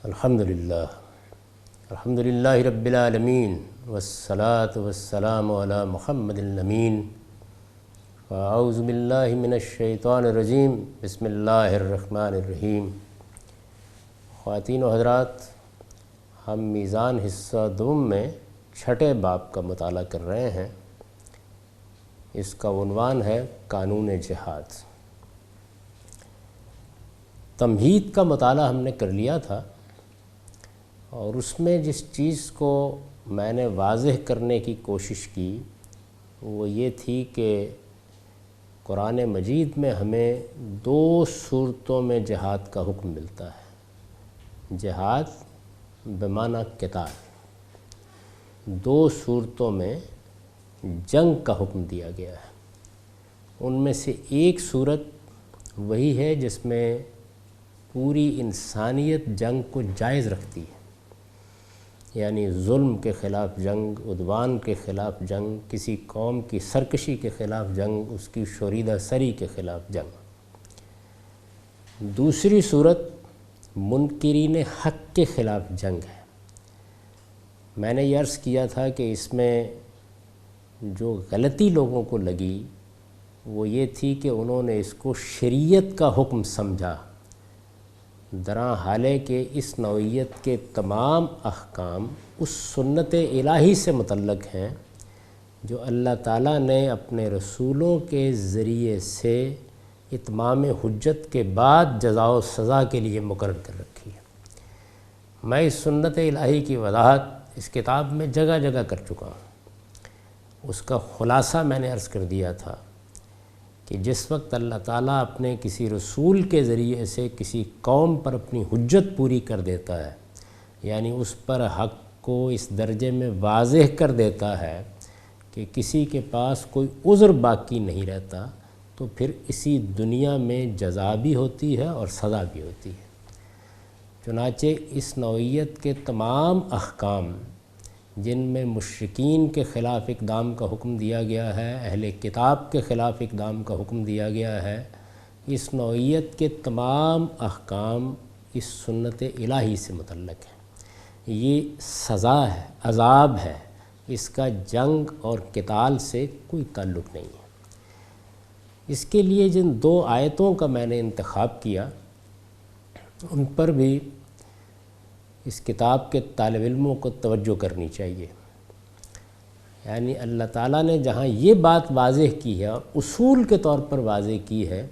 الحمدللہ رب العالمین والصلاة والسلام علی محمد الامین اعوذ باللہ من الشیطان الرجیم بسم اللہ الرحمن الرحیم۔ خواتین و حضرات، ہم میزان حصہ دوم میں چھٹے باب کا مطالعہ کر رہے ہیں۔ اس کا عنوان ہے قانون جہاد۔ تمہید کا مطالعہ ہم نے کر لیا تھا، اور اس میں جس چیز کو میں نے واضح کرنے کی کوشش کی وہ یہ تھی کہ قرآن مجید میں ہمیں دو صورتوں میں جہاد کا حکم ملتا ہے۔ جہاد بمعنی قتال، دو صورتوں میں جنگ کا حکم دیا گیا ہے۔ ان میں سے ایک صورت وہی ہے جس میں پوری انسانیت جنگ کو جائز رکھتی ہے، یعنی ظلم کے خلاف جنگ، عدوان کے خلاف جنگ، کسی قوم کی سرکشی کے خلاف جنگ، اس کی شوریدہ سری کے خلاف جنگ۔ دوسری صورت منکرین حق کے خلاف جنگ ہے۔ میں نے یہ عرض کیا تھا کہ اس میں جو غلطی لوگوں کو لگی وہ یہ تھی کہ انہوں نے اس کو شریعت کا حکم سمجھا، درا حالے کہ اس نوعیت کے تمام احکام اس سنت الہی سے متعلق ہیں جو اللہ تعالیٰ نے اپنے رسولوں کے ذریعے سے اتمام حجت کے بعد جزا و سزا کے لیے مقرر کر رکھی ہے۔ میں اس سنت الہی کی وضاحت اس کتاب میں جگہ جگہ کر چکا ہوں۔ اس کا خلاصہ میں نے عرض کر دیا تھا کہ جس وقت اللہ تعالیٰ اپنے کسی رسول کے ذریعے سے کسی قوم پر اپنی حجت پوری کر دیتا ہے، یعنی اس پر حق کو اس درجے میں واضح کر دیتا ہے کہ کسی کے پاس کوئی عذر باقی نہیں رہتا، تو پھر اسی دنیا میں جزا بھی ہوتی ہے اور سزا بھی ہوتی ہے۔ چنانچہ اس نوعیت کے تمام احکام جن میں مشرکین کے خلاف اقدام کا حکم دیا گیا ہے، اہل کتاب کے خلاف اقدام کا حکم دیا گیا ہے، اس نوعیت کے تمام احکام اس سنت الہی سے متعلق ہیں۔ یہ سزا ہے، عذاب ہے، اس کا جنگ اور قتال سے کوئی تعلق نہیں ہے۔ اس کے لیے جن دو آیتوں کا میں نے انتخاب کیا ان پر بھی اس کتاب کے طالب علموں کو توجہ کرنی چاہیے۔ یعنی اللہ تعالیٰ نے جہاں یہ بات واضح کی ہے اور اصول کے طور پر واضح کی ہے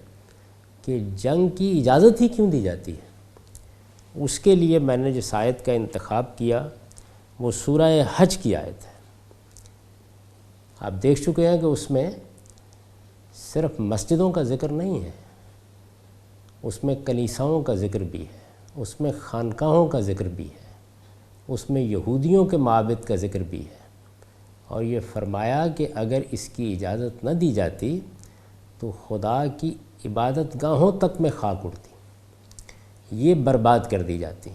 کہ جنگ کی اجازت ہی کیوں دی جاتی ہے، اس کے لیے میں نے جس آیت کا انتخاب کیا وہ سورہ حج کی آیت ہے۔ آپ دیکھ چکے ہیں کہ اس میں صرف مسجدوں کا ذکر نہیں ہے، اس میں کلیساؤں کا ذکر بھی ہے، اس میں خانقاہوں کا ذکر بھی ہے، اس میں یہودیوں کے معابد کا ذکر بھی ہے، اور یہ فرمایا کہ اگر اس کی اجازت نہ دی جاتی تو خدا کی عبادت گاہوں تک میں خاک اڑتی، یہ برباد کر دی جاتی۔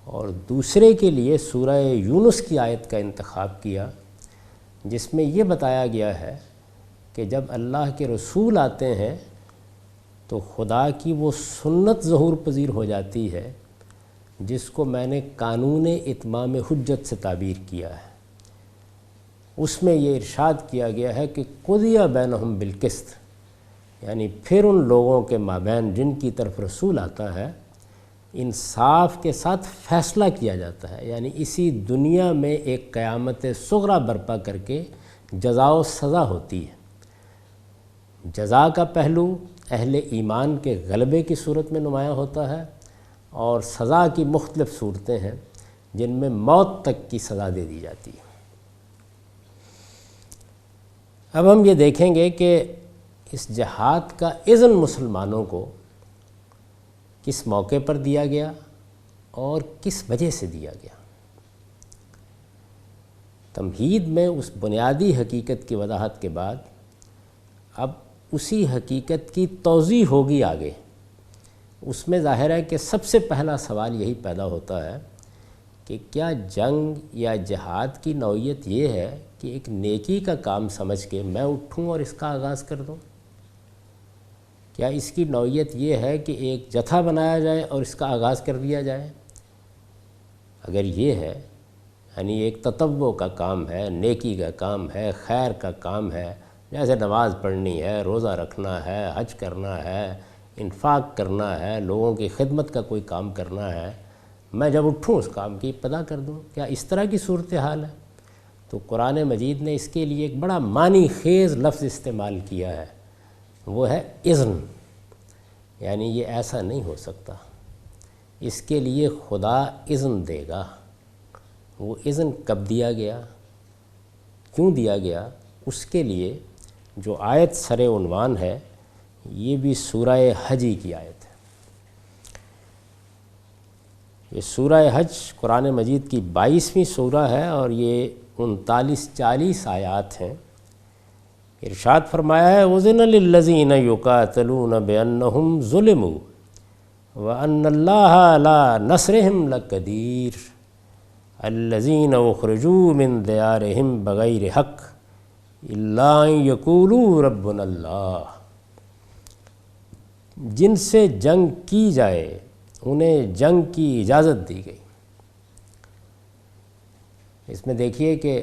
اور دوسرے کے لیے سورہ یونس کی آیت کا انتخاب کیا جس میں یہ بتایا گیا ہے کہ جب اللہ کے رسول آتے ہیں تو خدا کی وہ سنت ظہور پذیر ہو جاتی ہے جس کو میں نے قانون اتمام حجت سے تعبیر کیا ہے۔ اس میں یہ ارشاد کیا گیا ہے کہ قضی بینہم بالقسط، یعنی پھر ان لوگوں کے مابین جن کی طرف رسول آتا ہے انصاف کے ساتھ فیصلہ کیا جاتا ہے، یعنی اسی دنیا میں ایک قیامت صغریٰ برپا کر کے جزا و سزا ہوتی ہے۔ جزا کا پہلو اہل ایمان کے غلبے کی صورت میں نمایاں ہوتا ہے، اور سزا کی مختلف صورتیں ہیں جن میں موت تک کی سزا دے دی جاتی ہے۔ اب ہم یہ دیکھیں گے کہ اس جہاد کا اذن مسلمانوں کو کس موقع پر دیا گیا اور کس وجہ سے دیا گیا۔ تمہید میں اس بنیادی حقیقت کی وضاحت کے بعد اب اسی حقیقت کی توضیح ہوگی آگے۔ اس میں ظاہر ہے کہ سب سے پہلا سوال یہی پیدا ہوتا ہے کہ کیا جنگ یا جہاد کی نوعیت یہ ہے کہ ایک نیکی کا کام سمجھ کے میں اٹھوں اور اس کا آغاز کر دوں؟ کیا اس کی نوعیت یہ ہے کہ ایک جتھا بنایا جائے اور اس کا آغاز کر دیا جائے؟ اگر یہ ہے یعنی ایک تطوع کا کام ہے، نیکی کا کام ہے، خیر کا کام ہے، جیسے نماز پڑھنی ہے، روزہ رکھنا ہے، حج کرنا ہے، انفاق کرنا ہے، لوگوں کی خدمت کا کوئی کام کرنا ہے، میں جب اٹھوں اس کام کی ابتدا کر دوں، کیا اس طرح کی صورتحال ہے؟ تو قرآن مجید نے اس کے لیے ایک بڑا معنی خیز لفظ استعمال کیا ہے، وہ ہے اذن، یعنی یہ ایسا نہیں ہو سکتا، اس کے لیے خدا اذن دے گا۔ وہ اذن کب دیا گیا، کیوں دیا گیا، اس کے لیے جو آیت سر عنوان ہے یہ بھی سورہ حج کی آیت ہے۔ یہ سورہ حج قرآن مجید کی 22ویں سورہ ہے اور یہ 39-40 آیات ہیں۔ ارشاد فرمایا ہے اذن للذین یقاتلون بانہم ظلموا وان اللہ علی نصرہم لقدیر الذین اخرجوا من دیارہم بغیر حق الا ان یقولوا ربنا اللہ، جن سے جنگ کی جائے انہیں جنگ کی اجازت دی گئی۔ اس میں دیکھیے کہ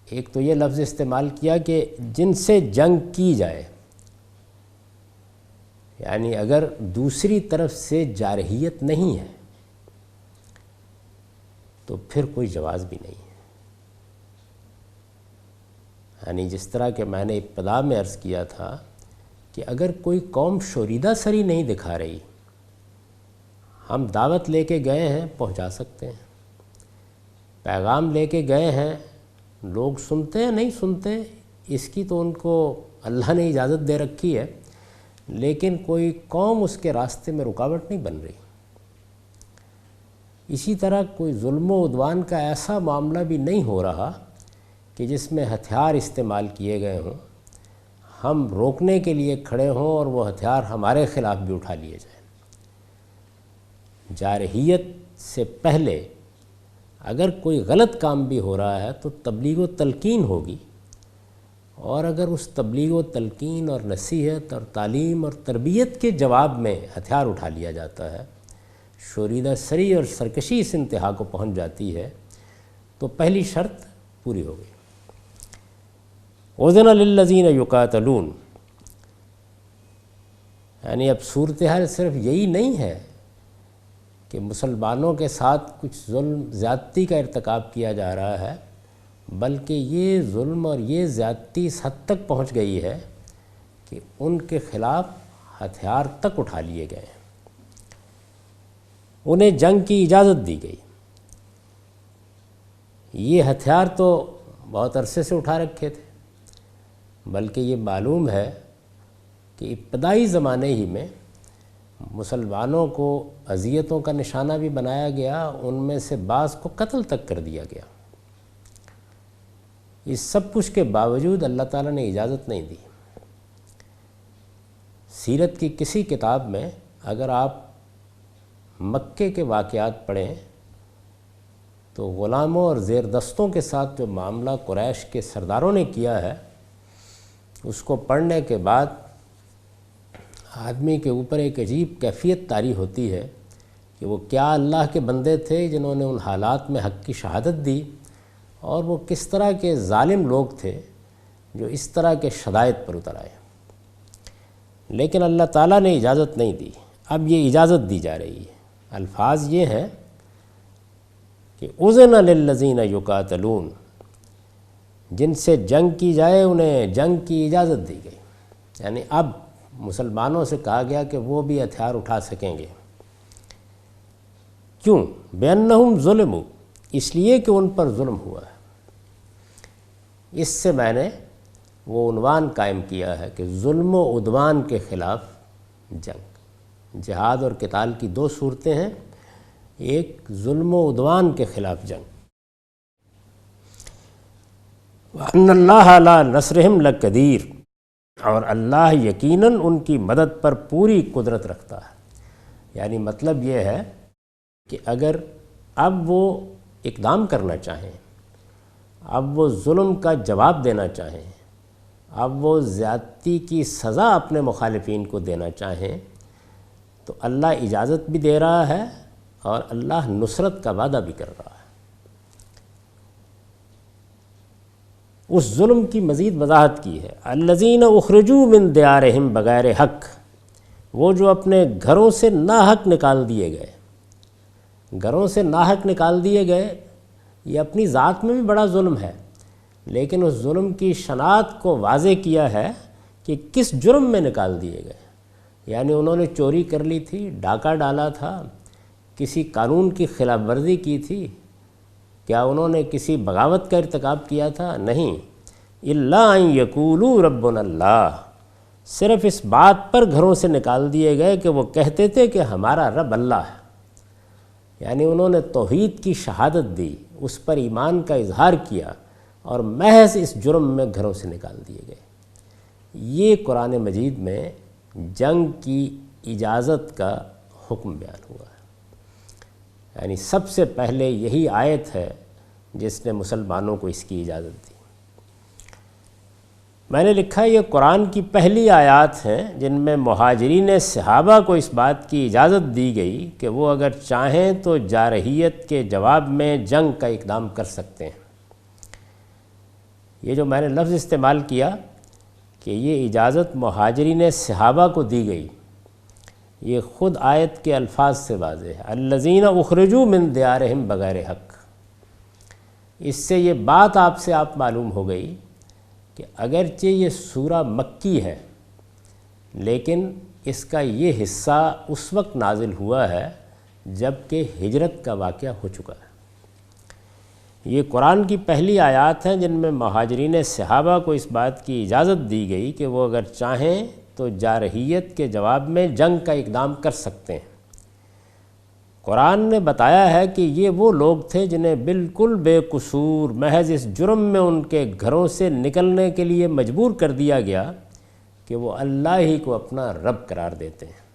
ایک تو یہ لفظ استعمال کیا کہ جن سے جنگ کی جائے، یعنی اگر دوسری طرف سے جارحیت نہیں ہے تو پھر کوئی جواز بھی نہیں ہے۔ یعنی جس طرح کہ میں نے ابتدا میں عرض کیا تھا کہ اگر کوئی قوم شوریدہ سری نہیں دکھا رہی، ہم دعوت لے کے گئے ہیں پہنچا سکتے ہیں، پیغام لے کے گئے ہیں، لوگ سنتے ہیں نہیں سنتے اس کی تو ان کو اللہ نے اجازت دے رکھی ہے، لیکن کوئی قوم اس کے راستے میں رکاوٹ نہیں بن رہی۔ اسی طرح کوئی ظلم و عدوان کا ایسا معاملہ بھی نہیں ہو رہا کہ جس میں ہتھیار استعمال کیے گئے ہوں، ہم روکنے کے لیے کھڑے ہوں اور وہ ہتھیار ہمارے خلاف بھی اٹھا لیے جائیں۔ جارحیت سے پہلے اگر کوئی غلط کام بھی ہو رہا ہے تو تبلیغ و تلقین ہوگی، اور اگر اس تبلیغ و تلقین اور نصیحت اور تعلیم اور تربیت کے جواب میں ہتھیار اٹھا لیا جاتا ہے، شوریدہ سری اور سرکشی اس انتہا کو پہنچ جاتی ہے، تو پہلی شرط پوری ہو گئی۔ اذن للذین یقاتلون، یعنی اب صورتحال صرف یہی نہیں ہے کہ مسلمانوں کے ساتھ کچھ ظلم زیادتی کا ارتکاب کیا جا رہا ہے، بلکہ یہ ظلم اور یہ زیادتی اس حد تک پہنچ گئی ہے کہ ان کے خلاف ہتھیار تک اٹھا لیے گئے ہیں، انہیں جنگ کی اجازت دی گئی۔ یہ ہتھیار تو بہت عرصے سے اٹھا رکھے تھے، بلکہ یہ معلوم ہے کہ ابتدائی زمانے ہی میں مسلمانوں کو اذیتوں کا نشانہ بھی بنایا گیا، ان میں سے بعض کو قتل تک کر دیا گیا۔ اس سب کچھ کے باوجود اللہ تعالیٰ نے اجازت نہیں دی۔ سیرت کی کسی کتاب میں اگر آپ مکے کے واقعات پڑھیں تو غلاموں اور زیر دستوں کے ساتھ جو معاملہ قریش کے سرداروں نے کیا ہے، اس کو پڑھنے کے بعد آدمی کے اوپر ایک عجیب کیفیت طاری ہوتی ہے کہ وہ کیا اللہ کے بندے تھے جنہوں نے ان حالات میں حق کی شہادت دی، اور وہ کس طرح کے ظالم لوگ تھے جو اس طرح کے شدائد پر اتر آئے۔ لیکن اللہ تعالیٰ نے اجازت نہیں دی، اب یہ اجازت دی جا رہی ہے۔ الفاظ یہ ہیں کہ اذن للذین یقاتلون، جن سے جنگ کی جائے انہیں جنگ کی اجازت دی گئی، یعنی اب مسلمانوں سے کہا گیا کہ وہ بھی ہتھیار اٹھا سکیں گے۔ کیوں؟ بأنہم ظلموا، اس لیے کہ ان پر ظلم ہوا ہے۔ اس سے میں نے وہ عنوان قائم کیا ہے کہ ظلم و عدوان کے خلاف جنگ۔ جہاد اور قتال کی دو صورتیں ہیں، ایک ظلم و عدوان کے خلاف جنگ۔ وَأَنَّ اللَّهَ عَلَىٰ نَصْرِهِمْ لَقَدِيرٌ، اور اللہ یقیناً ان کی مدد پر پوری قدرت رکھتا ہے۔ یعنی مطلب یہ ہے کہ اگر اب وہ اقدام کرنا چاہیں، اب وہ ظلم کا جواب دینا چاہیں، اب وہ زیادتی کی سزا اپنے مخالفین کو دینا چاہیں، تو اللہ اجازت بھی دے رہا ہے اور اللہ نصرت کا وعدہ بھی کر رہا ہے۔ اس ظلم کی مزید وضاحت کی ہے، الذین اخرجوا من دیارہم بغیر حق، وہ جو اپنے گھروں سے ناحق نکال دیے گئے۔ گھروں سے ناحق نکال دیے گئے، یہ اپنی ذات میں بھی بڑا ظلم ہے، لیکن اس ظلم کی شناخت کو واضح کیا ہے کہ کس جرم میں نکال دیے گئے۔ یعنی انہوں نے چوری کر لی تھی، ڈاکہ ڈالا تھا، کسی قانون کی خلاف ورزی کی تھی، کیا انہوں نے کسی بغاوت کا ارتکاب کیا تھا؟ نہیں، الا ان یقولوا ربنا اللہ، صرف اس بات پر گھروں سے نکال دیے گئے کہ وہ کہتے تھے کہ ہمارا رب اللہ ہے۔ یعنی انہوں نے توحید کی شہادت دی، اس پر ایمان کا اظہار کیا، اور محض اس جرم میں گھروں سے نکال دیے گئے۔ یہ قرآن مجید میں جنگ کی اجازت کا حکم بیان ہوا ہے۔ یعنی سب سے پہلے یہی آیت ہے جس نے مسلمانوں کو اس کی اجازت دی۔ میں نے لکھا یہ قرآن کی پہلی آیات ہیں جن میں مہاجرین صحابہ کو اس بات کی اجازت دی گئی کہ وہ اگر چاہیں تو جارحیت کے جواب میں جنگ کا اقدام کر سکتے ہیں۔ یہ جو میں نے لفظ استعمال کیا کہ یہ اجازت مہاجرین صحابہ کو دی گئی، یہ خود آیت کے الفاظ سے واضح ہے، الذین اخرجوا من دیارہم بغیر حق۔ اس سے یہ بات آپ معلوم ہو گئی کہ اگرچہ یہ سورہ مکی ہے، لیکن اس کا یہ حصہ اس وقت نازل ہوا ہے جب کہ ہجرت کا واقعہ ہو چکا ہے۔ یہ قرآن کی پہلی آیات ہیں جن میں مہاجرین صحابہ کو اس بات کی اجازت دی گئی کہ وہ اگر چاہیں تو جارحیت کے جواب میں جنگ کا اقدام کر سکتے ہیں۔ قرآن نے بتایا ہے کہ یہ وہ لوگ تھے جنہیں بالکل بے قصور محض اس جرم میں ان کے گھروں سے نکلنے کے لیے مجبور کر دیا گیا کہ وہ اللہ ہی کو اپنا رب قرار دیتے ہیں۔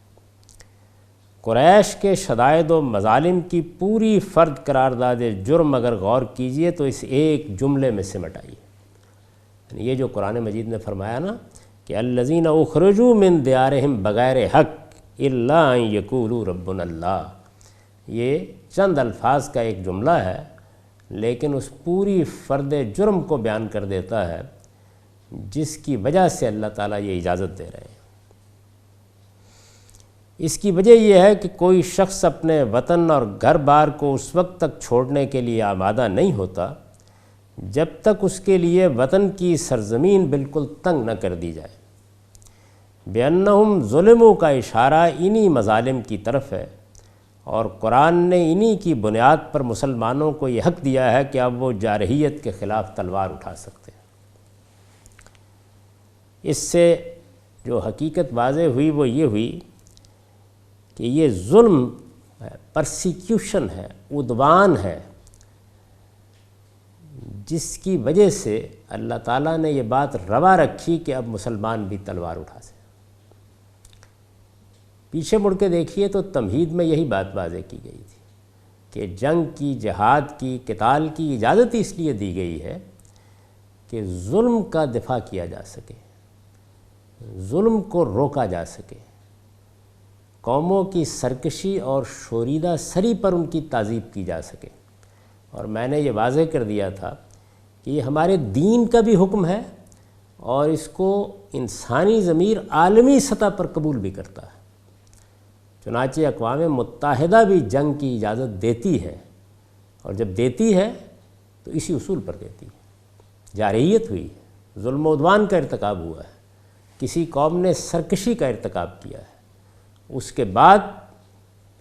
قریش کے شدائد و مظالم کی پوری فرد قرارداد جرم اگر غور کیجئے تو اس ایک جملے میں سمٹ آئی۔ یعنی یہ جو قرآن مجید نے فرمایا نا کہ الذین اخرجوا من دیارہم بغیر حق الا ان یقولوا ربنا اللہ، یہ چند الفاظ کا ایک جملہ ہے، لیکن اس پوری فرد جرم کو بیان کر دیتا ہے جس کی وجہ سے اللہ تعالیٰ یہ اجازت دے رہے ہیں۔ اس کی وجہ یہ ہے کہ کوئی شخص اپنے وطن اور گھر بار کو اس وقت تک چھوڑنے کے لیے آمادہ نہیں ہوتا جب تک اس کے لیے وطن کی سرزمین بالکل تنگ نہ کر دی جائے۔ بِأَنَّهُمْ ظُلِمُوا کا اشارہ انہی مظالم کی طرف ہے، اور قرآن نے انہی کی بنیاد پر مسلمانوں کو یہ حق دیا ہے کہ اب وہ جارحیت کے خلاف تلوار اٹھا سکتے ہیں۔ اس سے جو حقیقت واضح ہوئی وہ یہ ہوئی کہ یہ ظلم ہے، پرسیکیوشن ہے، عدوان ہے، جس کی وجہ سے اللہ تعالیٰ نے یہ بات روا رکھی کہ اب مسلمان بھی تلوار اٹھا سکتے۔ پیچھے مڑ کے دیکھیے تو تمہید میں یہی بات واضح کی گئی تھی کہ جنگ کی، جہاد کی، قتال کی اجازت اس لیے دی گئی ہے کہ ظلم کا دفاع کیا جا سکے، ظلم کو روکا جا سکے، قوموں کی سرکشی اور شوریدہ سری پر ان کی تعذیب کی جا سکے۔ اور میں نے یہ واضح کر دیا تھا کہ یہ ہمارے دین کا بھی حکم ہے، اور اس کو انسانی ضمیر عالمی سطح پر قبول بھی کرتا ہے۔ چنانچہ اقوام متحدہ بھی جنگ کی اجازت دیتی ہے، اور جب دیتی ہے تو اسی اصول پر دیتی ہے۔ جارحیت ہوئی ہے، ظلم و عدوان کا ارتکاب ہوا ہے، کسی قوم نے سرکشی کا ارتکاب کیا ہے، اس کے بعد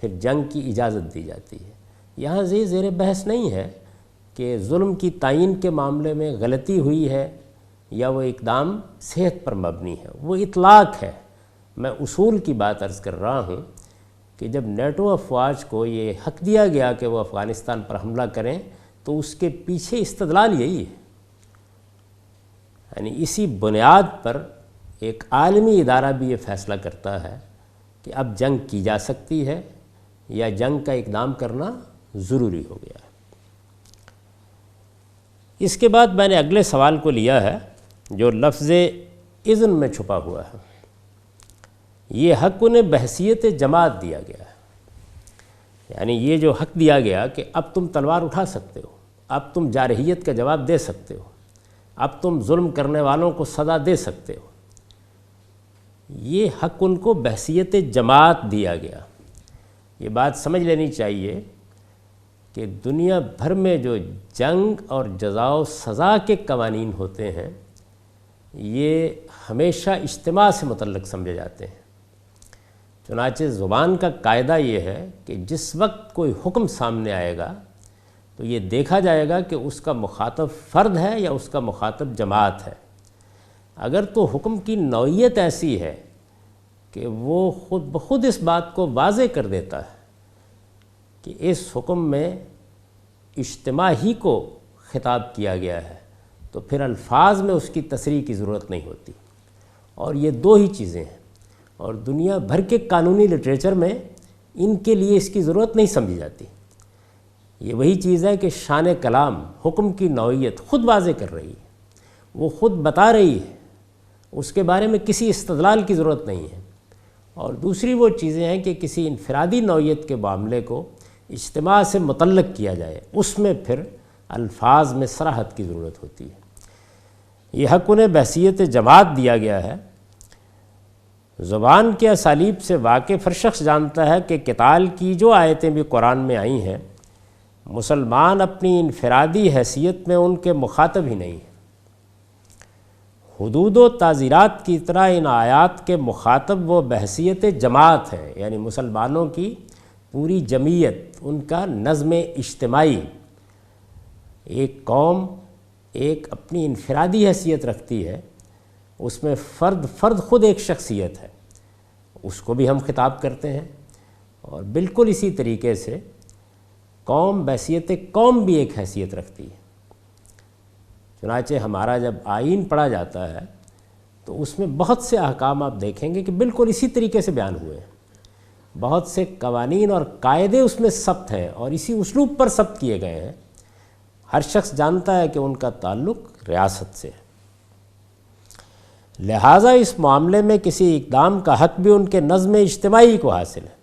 پھر جنگ کی اجازت دی جاتی ہے۔ یہاں زیر بحث نہیں ہے کہ ظلم کی تعین کے معاملے میں غلطی ہوئی ہے یا وہ اقدام صحت پر مبنی ہے، وہ اطلاق ہے۔ میں اصول کی بات عرض کر رہا ہوں کہ جب نیٹو افواج کو یہ حق دیا گیا کہ وہ افغانستان پر حملہ کریں تو اس کے پیچھے استدلال یہی ہے، یعنی اسی بنیاد پر ایک عالمی ادارہ بھی یہ فیصلہ کرتا ہے کہ اب جنگ کی جا سکتی ہے یا جنگ کا اقدام کرنا ضروری ہو گیا ہے۔ اس کے بعد میں نے اگلے سوال کو لیا ہے جو لفظ اذن میں چھپا ہوا ہے۔ یہ حق انہیں بحیثیت جماعت دیا گیا ہے، یعنی یہ جو حق دیا گیا کہ اب تم تلوار اٹھا سکتے ہو، اب تم جارحیت کا جواب دے سکتے ہو، اب تم ظلم کرنے والوں کو سزا دے سکتے ہو، یہ حق ان کو بحیثیت جماعت دیا گیا۔ یہ بات سمجھ لینی چاہیے کہ دنیا بھر میں جو جنگ اور جزا و سزا کے قوانین ہوتے ہیں یہ ہمیشہ اجتماع سے متعلق سمجھے جاتے ہیں۔ چنانچہ زبان کا قاعدہ یہ ہے کہ جس وقت کوئی حکم سامنے آئے گا تو یہ دیکھا جائے گا کہ اس کا مخاطب فرد ہے یا اس کا مخاطب جماعت ہے۔ اگر تو حکم کی نوعیت ایسی ہے کہ وہ خود بخود اس بات کو واضح کر دیتا ہے کہ اس حکم میں اجتماع ہی کو خطاب کیا گیا ہے تو پھر الفاظ میں اس کی تصریح کی ضرورت نہیں ہوتی، اور یہ دو ہی چیزیں ہیں، اور دنیا بھر کے قانونی لٹریچر میں ان کے لیے اس کی ضرورت نہیں سمجھی جاتی۔ یہ وہی چیز ہے کہ شان کلام حکم کی نوعیت خود واضح کر رہی ہے، وہ خود بتا رہی ہے، اس کے بارے میں کسی استدلال کی ضرورت نہیں ہے۔ اور دوسری وہ چیزیں ہیں کہ کسی انفرادی نوعیت کے معاملے کو اجتماع سے متعلق کیا جائے، اس میں پھر الفاظ میں صراحت کی ضرورت ہوتی ہے۔ یہ حق انہیں بحیثیت جماعت دیا گیا ہے۔ زبان کے اسالیب سے واقف ہر شخص جانتا ہے کہ قتال کی جو آیتیں بھی قرآن میں آئی ہیں مسلمان اپنی انفرادی حیثیت میں ان کے مخاطب ہی نہیں ہیں۔ حدود و تعزیرات کی طرح ان آیات کے مخاطب وہ بحیثیت جماعت ہیں، یعنی مسلمانوں کی پوری جمعیت، ان کا نظم اجتماعی۔ ایک قوم ایک اپنی انفرادی حیثیت رکھتی ہے، اس میں فرد خود ایک شخصیت ہے، اس کو بھی ہم خطاب کرتے ہیں، اور بالکل اسی طریقے سے قوم بحیثیت قوم بھی ایک حیثیت رکھتی ہے۔ چنانچہ ہمارا جب آئین پڑھا جاتا ہے تو اس میں بہت سے احکام آپ دیکھیں گے کہ بالکل اسی طریقے سے بیان ہوئے ہیں، بہت سے قوانین اور قاعدے اس میں ثبت ہیں اور اسی اسلوب پر ثبت کیے گئے ہیں۔ ہر شخص جانتا ہے کہ ان کا تعلق ریاست سے ہے، لہٰذا اس معاملے میں کسی اقدام کا حق بھی ان کے نظم اجتماعی کو حاصل ہے۔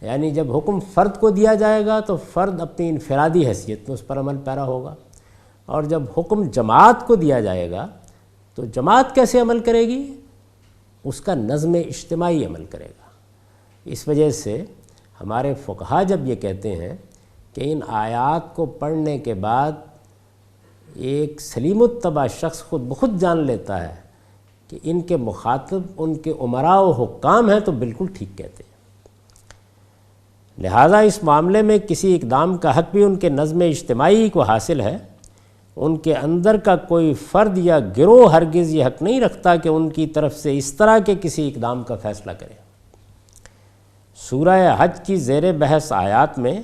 یعنی جب حکم فرد کو دیا جائے گا تو فرد اپنی انفرادی حیثیت میں اس پر عمل پیرا ہوگا، اور جب حکم جماعت کو دیا جائے گا تو جماعت کیسے عمل کرے گی؟ اس کا نظم اجتماعی عمل کرے گا۔ اس وجہ سے ہمارے فقہا جب یہ کہتے ہیں کہ ان آیات کو پڑھنے کے بعد ایک سلیم الطبع شخص خود بخود جان لیتا ہے کہ ان کے مخاطب ان کے امراء و حکام ہیں، تو بالکل ٹھیک کہتے ہیں۔ لہٰذا اس معاملے میں کسی اقدام کا حق بھی ان کے نظم اجتماعی کو حاصل ہے۔ ان کے اندر کا کوئی فرد یا گروہ ہرگز یہ حق نہیں رکھتا کہ ان کی طرف سے اس طرح کے کسی اقدام کا فیصلہ کرے۔ سورہ حج کی زیر بحث آیات میں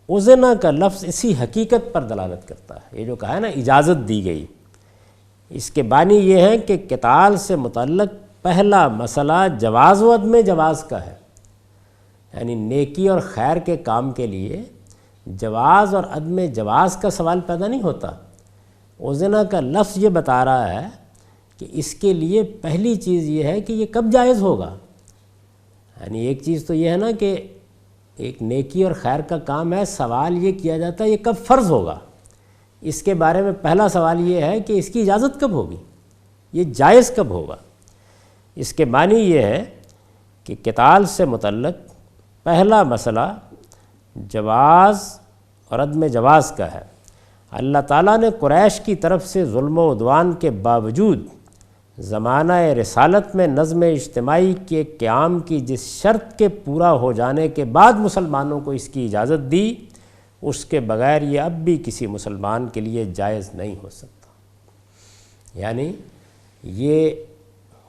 اذن کا لفظ اسی حقیقت پر دلالت کرتا ہے۔ یہ جو کہا ہے نا اجازت دی گئی، اس کے معنی یہ ہے کہ قتال سے متعلق پہلا مسئلہ جواز و عدم جواز کا ہے، یعنی نیکی اور خیر کے کام کے لیے جواز اور عدم جواز کا سوال پیدا نہیں ہوتا۔ اذن کا لفظ یہ بتا رہا ہے کہ اس کے لیے پہلی چیز یہ ہے کہ یہ کب جائز ہوگا۔ یعنی ایک چیز تو یہ ہے نا کہ ایک نیکی اور خیر کا کام ہے، سوال یہ کیا جاتا ہے یہ کب فرض ہوگا۔ اس کے بارے میں پہلا سوال یہ ہے کہ اس کی اجازت کب ہوگی، یہ جائز کب ہوگا۔ اس کے معنی یہ ہے کہ قتال سے متعلق پہلا مسئلہ جواز اور عدم جواز کا ہے۔ اللہ تعالیٰ نے قریش کی طرف سے ظلم و عدوان کے باوجود زمانہ رسالت میں نظم اجتماعی کے قیام کی جس شرط کے پورا ہو جانے کے بعد مسلمانوں کو اس کی اجازت دی، اس کے بغیر یہ اب بھی کسی مسلمان کے لیے جائز نہیں ہو سکتا۔ یعنی یہ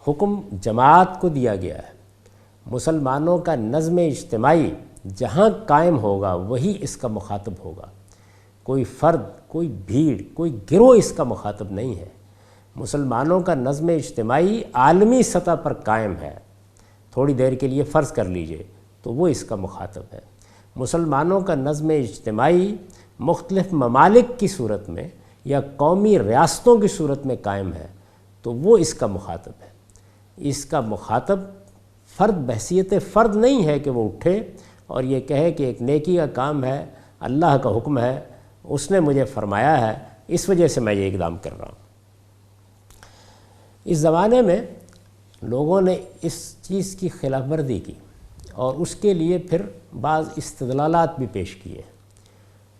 حکم جماعت کو دیا گیا ہے، مسلمانوں کا نظم اجتماعی جہاں قائم ہوگا وہی اس کا مخاطب ہوگا۔ کوئی فرد، کوئی بھیڑ، کوئی گروہ اس کا مخاطب نہیں ہے۔ مسلمانوں کا نظم اجتماعی عالمی سطح پر قائم ہے، تھوڑی دیر کے لیے فرض کر لیجئے تو وہ اس کا مخاطب ہے۔ مسلمانوں کا نظم اجتماعی مختلف ممالک کی صورت میں یا قومی ریاستوں کی صورت میں قائم ہے تو وہ اس کا مخاطب ہے۔ اس کا مخاطب فرد بحیثیت فرد نہیں ہے کہ وہ اٹھے اور یہ کہے کہ ایک نیکی کا کام ہے، اللہ کا حکم ہے، اس نے مجھے فرمایا ہے، اس وجہ سے میں یہ اقدام کر رہا ہوں۔ اس زمانے میں لوگوں نے اس چیز کی خلاف ورزی کی اور اس کے لیے پھر بعض استدلالات بھی پیش کیے۔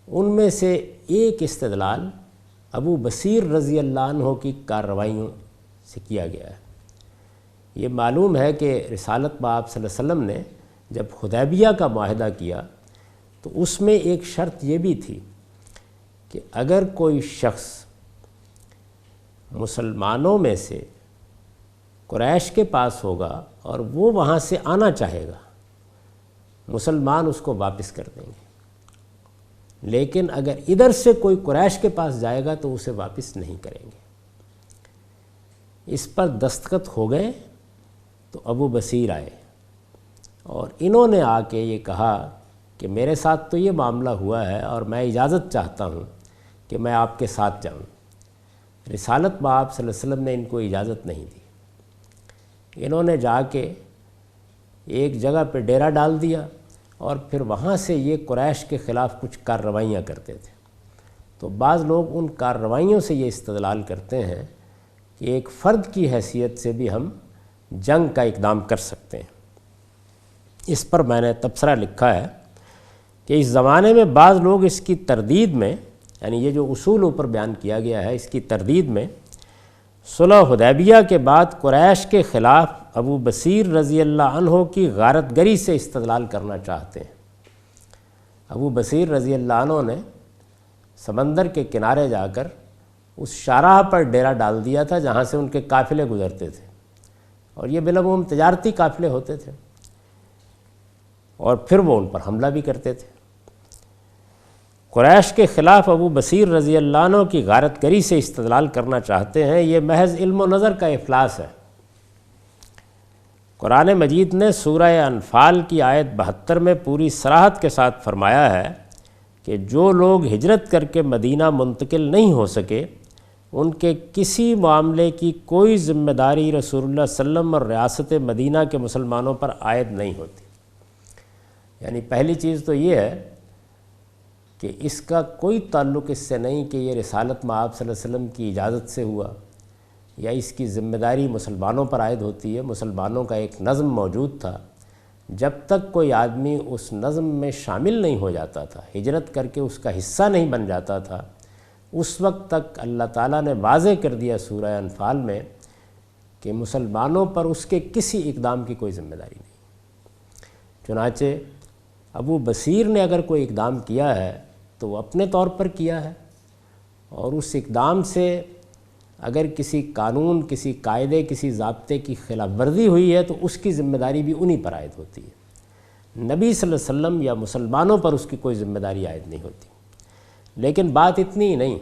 ان میں سے ایک استدلال ابو بصیر رضی اللہ عنہ کی کارروائیوں سے کیا گیا ہے۔ یہ معلوم ہے کہ رسالت بآب صلی اللہ علیہ وسلم نے جب حدیبیہ کا معاہدہ کیا تو اس میں ایک شرط یہ بھی تھی کہ اگر کوئی شخص مسلمانوں میں سے قریش کے پاس ہوگا اور وہ وہاں سے آنا چاہے گا، مسلمان اس کو واپس کر دیں گے، لیکن اگر ادھر سے کوئی قریش کے پاس جائے گا تو اسے واپس نہیں کریں گے۔ اس پر دستخط ہو گئے تو ابو بصیر آئے اور انہوں نے آ کے یہ کہا کہ میرے ساتھ تو یہ معاملہ ہوا ہے اور میں اجازت چاہتا ہوں کہ میں آپ کے ساتھ جاؤں۔ رسالت بآب صلی اللہ علیہ وسلم نے ان کو اجازت نہیں دی۔ انہوں نے جا کے ایک جگہ پہ ڈیرا ڈال دیا اور پھر وہاں سے یہ قریش کے خلاف کچھ کارروائیاں کرتے تھے۔ تو بعض لوگ ان کارروائیوں سے یہ استدلال کرتے ہیں کہ ایک فرد کی حیثیت سے بھی ہم جنگ کا اقدام کر سکتے ہیں۔ اس پر میں نے تبصرہ لکھا ہے کہ اس زمانے میں بعض لوگ اس کی تردید میں، یعنی یہ جو اصول اوپر بیان کیا گیا ہے، اس کی تردید میں صلح حدیبیہ کے بعد قریش کے خلاف ابو بصیر رضی اللہ عنہ کی غارت گری سے استدلال کرنا چاہتے ہیں۔ ابو بصیر رضی اللہ عنہ نے سمندر کے کنارے جا کر اس شاہراہ پر ڈیرا ڈال دیا تھا جہاں سے ان کے قافلے گزرتے تھے، اور یہ بالعموم تجارتی قافلے ہوتے تھے، اور پھر وہ ان پر حملہ بھی کرتے تھے۔ قریش کے خلاف ابو بصیر رضی اللہ عنہ کی غارت گری سے استدلال کرنا چاہتے ہیں، یہ محض علم و نظر کا افلاس ہے۔ قرآن مجید نے سورہ انفال کی آیت 72 میں پوری صراحت کے ساتھ فرمایا ہے کہ جو لوگ ہجرت کر کے مدینہ منتقل نہیں ہو سکے ان کے کسی معاملے کی کوئی ذمہ داری رسول اللہ صلی اللہ علیہ وسلم اور ریاست مدینہ کے مسلمانوں پر عائد نہیں ہوتی۔ یعنی پہلی چیز تو یہ ہے کہ اس کا کوئی تعلق اس سے نہیں کہ یہ رسالت مآب صلی اللہ علیہ وسلم کی اجازت سے ہوا یا اس کی ذمہ داری مسلمانوں پر عائد ہوتی ہے۔ مسلمانوں کا ایک نظم موجود تھا، جب تک کوئی آدمی اس نظم میں شامل نہیں ہو جاتا تھا، ہجرت کر کے اس کا حصہ نہیں بن جاتا تھا، اس وقت تک اللہ تعالیٰ نے واضح کر دیا سورہ انفال میں کہ مسلمانوں پر اس کے کسی اقدام کی کوئی ذمہ داری نہیں۔ چنانچہ ابو بصیر نے اگر کوئی اقدام کیا ہے تو وہ اپنے طور پر کیا ہے، اور اس اقدام سے اگر کسی قانون، کسی قاعدے، کسی ضابطے کی خلاف ورزی ہوئی ہے تو اس کی ذمہ داری بھی انہی پر عائد ہوتی ہے۔ نبی صلی اللہ علیہ وسلم یا مسلمانوں پر اس کی کوئی ذمہ داری عائد نہیں ہوتی۔ لیکن بات اتنی ہی نہیں،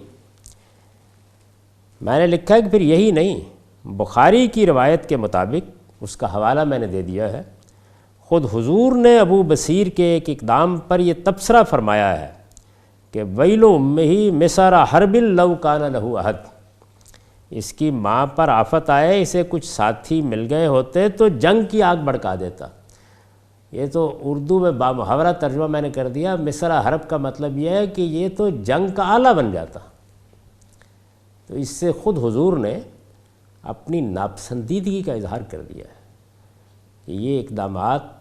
میں نے لکھا ہے کہ پھر یہی نہیں، بخاری کی روایت کے مطابق، اس کا حوالہ میں نے دے دیا ہے، خود حضور نے ابو بصیر کے ایک اقدام پر یہ تبصرہ فرمایا ہے کہ ویل امہ مسر حرب لو کان لہ عہد، اس کی ماں پر آفت آئے، اسے کچھ ساتھی مل گئے ہوتے تو جنگ کی آگ بھڑکا دیتا۔ یہ تو اردو میں بامحاورہ ترجمہ میں نے کر دیا، مسر حرب کا مطلب یہ ہے کہ یہ تو جنگ کا آلہ بن جاتا۔ تو اس سے خود حضور نے اپنی ناپسندیدگی کا اظہار کر دیا ہے کہ یہ اقدامات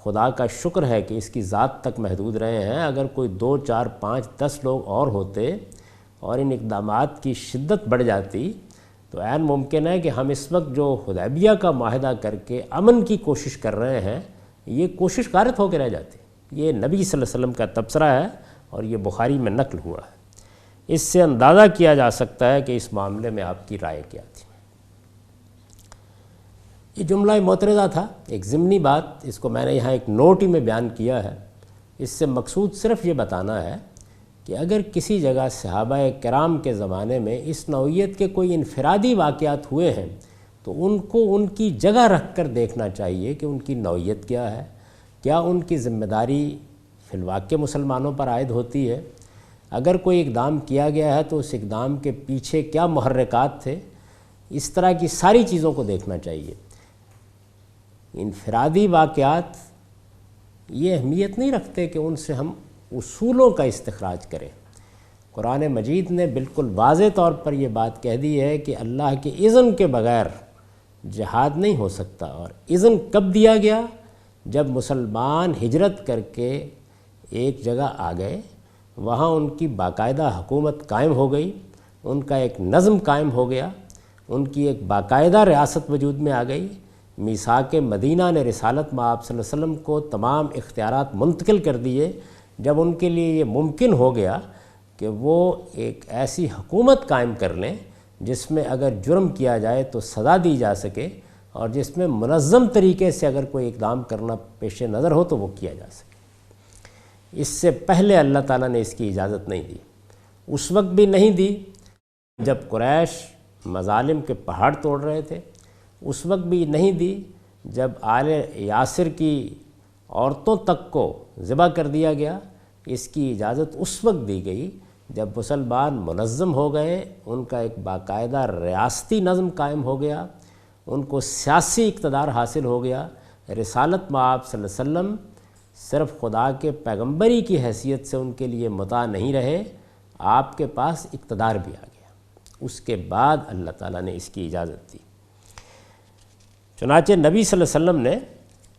خدا کا شکر ہے کہ اس کی ذات تک محدود رہے ہیں، اگر کوئی 2، 4، 5، 10 لوگ اور ہوتے اور ان اقدامات کی شدت بڑھ جاتی تو عین ممکن ہے کہ ہم اس وقت جو حدیبیہ کا معاہدہ کر کے امن کی کوشش کر رہے ہیں، یہ کوشش غارت ہو کے رہ جاتی۔ یہ نبی صلی اللہ علیہ وسلم کا تبصرہ ہے اور یہ بخاری میں نقل ہوا ہے۔ اس سے اندازہ کیا جا سکتا ہے کہ اس معاملے میں آپ کی رائے کیا تھی۔ یہ جملہ معترضہ تھا، ایک ضمنی بات، اس کو میں نے یہاں ایک نوٹ ہی میں بیان کیا ہے۔ اس سے مقصود صرف یہ بتانا ہے کہ اگر کسی جگہ صحابہ کرام کے زمانے میں اس نوعیت کے کوئی انفرادی واقعات ہوئے ہیں تو ان کو ان کی جگہ رکھ کر دیکھنا چاہیے کہ ان کی نوعیت کیا ہے، کیا ان کی ذمہ داری فی الواقع مسلمانوں پر عائد ہوتی ہے، اگر کوئی اقدام کیا گیا ہے تو اس اقدام کے پیچھے کیا محرکات تھے، اس طرح کی ساری چیزوں کو دیکھنا چاہیے۔ انفرادی واقعات یہ اہمیت نہیں رکھتے کہ ان سے ہم اصولوں کا استخراج کریں۔ قرآن مجید نے بالکل واضح طور پر یہ بات کہہ دی ہے کہ اللہ کے اذن کے بغیر جہاد نہیں ہو سکتا، اور اذن کب دیا گیا؟ جب مسلمان ہجرت کر کے ایک جگہ آ گئے، وہاں ان کی باقاعدہ حکومت قائم ہو گئی، ان کا ایک نظم قائم ہو گیا، ان کی ایک باقاعدہ ریاست وجود میں آ گئی۔ میثاق مدینہ نے رسالت مآب صلی اللہ علیہ وسلم کو تمام اختیارات منتقل کر دیے۔ جب ان کے لیے یہ ممکن ہو گیا کہ وہ ایک ایسی حکومت قائم کر لیں جس میں اگر جرم کیا جائے تو سزا دی جا سکے، اور جس میں منظم طریقے سے اگر کوئی اقدام کرنا پیش نظر ہو تو وہ کیا جا سکے، اس سے پہلے اللہ تعالیٰ نے اس کی اجازت نہیں دی۔ اس وقت بھی نہیں دی جب قریش مظالم کے پہاڑ توڑ رہے تھے، اس وقت بھی نہیں دی جب آل یاسر کی عورتوں تک کو ذبح کر دیا گیا۔ اس کی اجازت اس وقت دی گئی جب مسلمان منظم ہو گئے، ان کا ایک باقاعدہ ریاستی نظم قائم ہو گیا، ان کو سیاسی اقتدار حاصل ہو گیا۔ رسالت مآب صلی اللہ علیہ وسلم صرف خدا کے پیغمبری کی حیثیت سے ان کے لیے مطاع نہیں رہے، آپ کے پاس اقتدار بھی آ گیا۔ اس کے بعد اللہ تعالیٰ نے اس کی اجازت دی۔ چنانچہ نبی صلی اللہ علیہ وسلم نے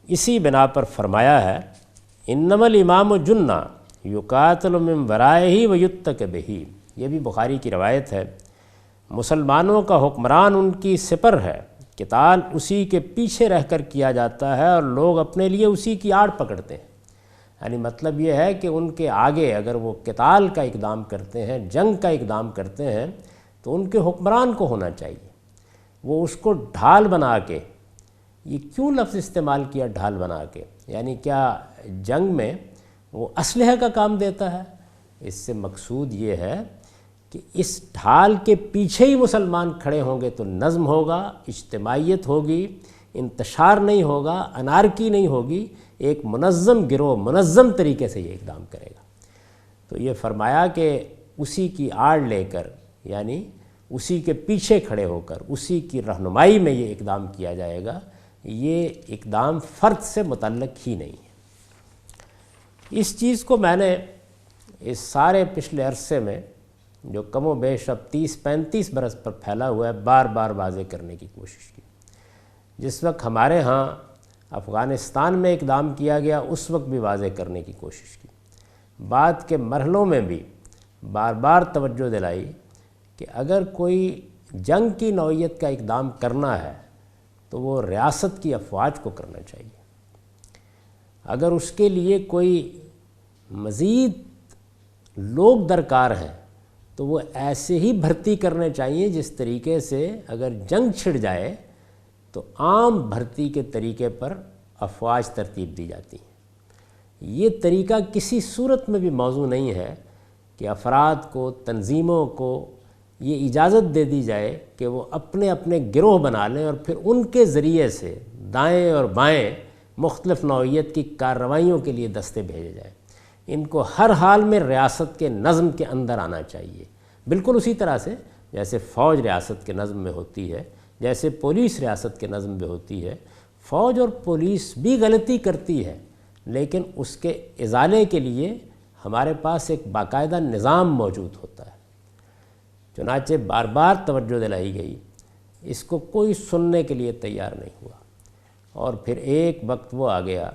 اسی بنا پر فرمایا ہے، انما الامام جنہ یقاتل من ورائہ ویتق بہ۔ یہ بھی بخاری کی روایت ہے۔ مسلمانوں کا حکمران ان کی سپر ہے، قتال اسی کے پیچھے رہ کر کیا جاتا ہے، اور لوگ اپنے لیے اسی کی آڑ پکڑتے ہیں۔ یعنی مطلب یہ ہے کہ ان کے آگے اگر وہ قتال کا اقدام کرتے ہیں، جنگ کا اقدام کرتے ہیں، تو ان کے حکمران کو ہونا چاہیے، وہ اس کو ڈھال بنا کے، یہ کیوں لفظ استعمال کیا ڈھال بنا کے؟ یعنی کیا جنگ میں وہ اسلحہ کا کام دیتا ہے؟ اس سے مقصود یہ ہے کہ اس ڈھال کے پیچھے ہی مسلمان کھڑے ہوں گے تو نظم ہوگا، اجتماعیت ہوگی، انتشار نہیں ہوگا، انارکی نہیں ہوگی، ایک منظم گروہ منظم طریقے سے یہ اقدام کرے گا۔ تو یہ فرمایا کہ اسی کی آڑ لے کر، یعنی اسی کے پیچھے کھڑے ہو کر، اسی کی رہنمائی میں یہ اقدام کیا جائے گا۔ یہ اقدام فرد سے متعلق ہی نہیں ہے۔ اس چیز کو میں نے اس سارے پچھلے عرصے میں جو کم و بیش اب 30-35 برس پر پھیلا ہوا ہے، بار بار واضح کرنے کی کوشش کی۔ جس وقت ہمارے ہاں افغانستان میں اقدام کیا گیا، اس وقت بھی واضح کرنے کی کوشش کی۔ بعد کے مرحلوں میں بھی بار بار توجہ دلائی کہ اگر کوئی جنگ کی نوعیت کا اقدام کرنا ہے تو وہ ریاست کی افواج کو کرنا چاہیے۔ اگر اس کے لیے کوئی مزید لوگ درکار ہیں تو وہ ایسے ہی بھرتی کرنے چاہیے جس طریقے سے اگر جنگ چھڑ جائے تو عام بھرتی کے طریقے پر افواج ترتیب دی جاتی ہیں۔ یہ طریقہ کسی صورت میں بھی موزوں نہیں ہے کہ افراد کو، تنظیموں کو یہ اجازت دے دی جائے کہ وہ اپنے اپنے گروہ بنا لیں اور پھر ان کے ذریعے سے دائیں اور بائیں مختلف نوعیت کی کارروائیوں کے لیے دستے بھیجے جائیں۔ ان کو ہر حال میں ریاست کے نظم کے اندر آنا چاہیے، بالکل اسی طرح سے جیسے فوج ریاست کے نظم میں ہوتی ہے، جیسے پولیس ریاست کے نظم میں ہوتی ہے۔ فوج اور پولیس بھی غلطی کرتی ہے، لیکن اس کے ازالے کے لیے ہمارے پاس ایک باقاعدہ نظام موجود ہوتا ہے۔ چنانچہ بار بار توجہ دلائی گئی، اس کو کوئی سننے کے لیے تیار نہیں ہوا، اور پھر ایک وقت وہ آ گیا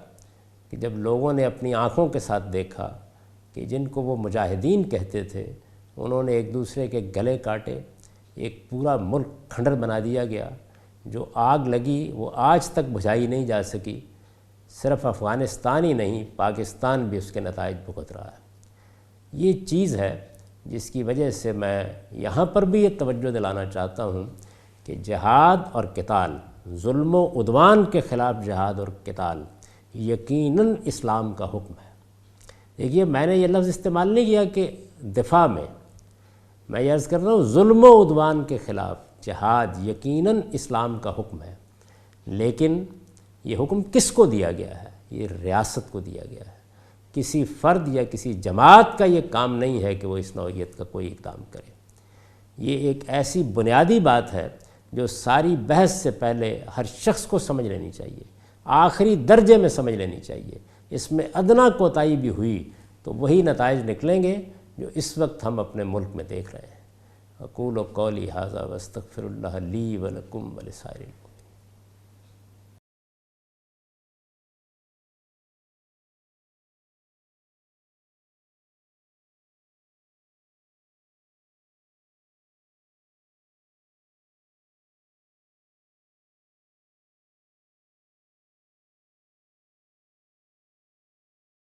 کہ جب لوگوں نے اپنی آنکھوں کے ساتھ دیکھا کہ جن کو وہ مجاہدین کہتے تھے انہوں نے ایک دوسرے کے گلے کاٹے، ایک پورا ملک کھنڈر بنا دیا گیا۔ جو آگ لگی وہ آج تک بجھائی نہیں جا سکی۔ صرف افغانستان ہی نہیں، پاکستان بھی اس کے نتائج بھگت رہا ہے۔ یہ چیز ہے جس کی وجہ سے میں یہاں پر بھی یہ توجہ دلانا چاہتا ہوں کہ جہاد اور قتال، ظلم و عدوان کے خلاف جہاد اور قتال یقیناً اسلام کا حکم ہے۔ دیکھیے، میں نے یہ لفظ استعمال نہیں کیا کہ دفاع میں یہ عرض کر رہا ہوں ظلم و عدوان کے خلاف جہاد یقیناً اسلام کا حکم ہے، لیکن یہ حکم کس کو دیا گیا ہے؟ یہ ریاست کو دیا گیا ہے۔ کسی فرد یا کسی جماعت کا یہ کام نہیں ہے کہ وہ اس نوعیت کا کوئی اقدام کرے۔ یہ ایک ایسی بنیادی بات ہے جو ساری بحث سے پہلے ہر شخص کو سمجھ لینی چاہیے، آخری درجے میں سمجھ لینی چاہیے۔ اس میں ادنا کوتاہی بھی ہوئی تو وہی نتائج نکلیں گے جو اس وقت ہم اپنے ملک میں دیکھ رہے ہیں۔ اقول قولی ھذا واستغفر اللہ لی ولکم ولسائر